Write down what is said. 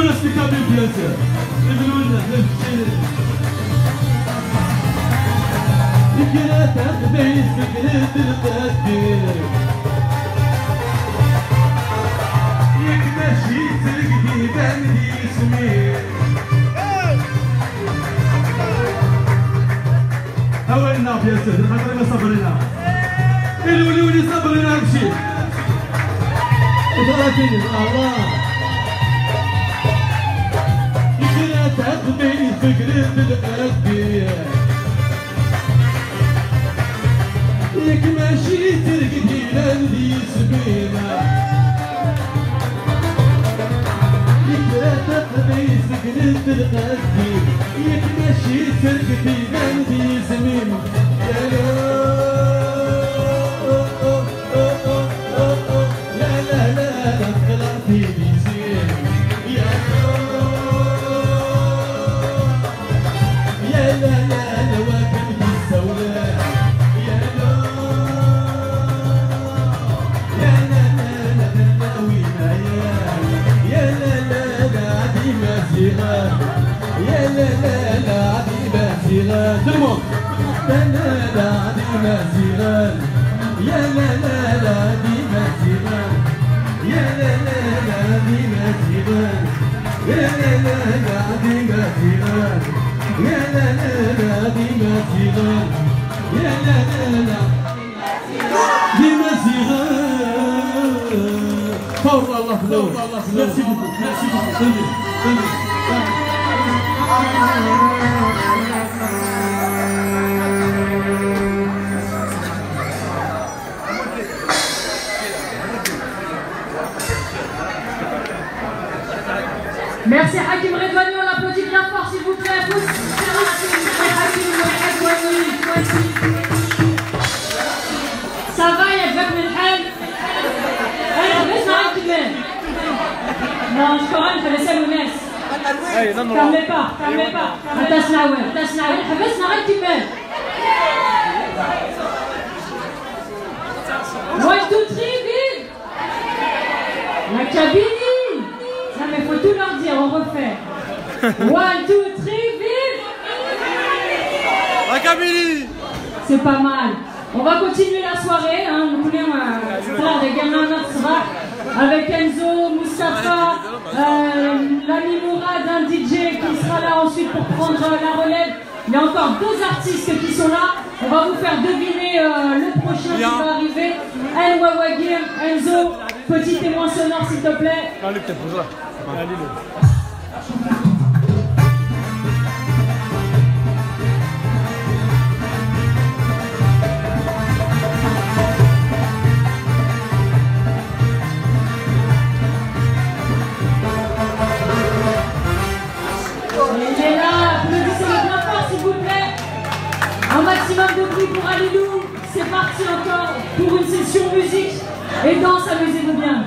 inexplicable influence. فكرتك بين فكرة التفكير ياك ماشي تلقي بان اسمي هاولنا يا سيدي خاطر ما صبرنا الولي صبرنا نمشي وضربتني الله فكرتك بين فكرة التفكير ياك ماشي ترقدي لندي سبينا فكرتك بين سكنت القدي ياك ماشي ترقدي لندي زمين يا لا لا لا تطلع في بيزين يا لا لا لا واقف بالسوداء يا لا لا لا عديمة زغال دمو لا لا لا عديمة زغال يا لا لا لا عديمة زغال يا لا لا لا عديمة زغال يا لا لا لا عديمة زغال يا لا لا لا عديمة زغال يا لا لا لا عديمة زغال فور الله فور ميرسي بوكو ميرسي بوكو Merci Hakim Redouani, on l'applaudit bien fort s'il vous plaît. Ça va, il y a Jacques Melhel. Non, je crois qu'il fallait ça le mess. Fermez pas, fermez pas. Attache-la, ouais, attache-la. حبسنا غير كمل. 1, 2, 3, vive. La cabine. Non mais faut tout leur dire, on refait. 1, 2, 3, vive. La cabine. C'est pas mal. On va continuer la soirée, hein. Nous voulons faire des gamins notre soir avec Enzo, Moustapha, l'ami Mourad, un DJ qui sera là ensuite pour prendre la relève. Il y a encore 2 artistes qui sont là. On va vous faire deviner le prochain qui va arriver. El Wawagir, Enzo, petit témoin sonore s'il te plaît. Allez, peut-être là. Allez, Il est là, applaudissez-le bien fort s'il vous plaît. Un maximum de bruit pour Alilou. C'est parti encore pour une session musique et danse, amusez-vous bien.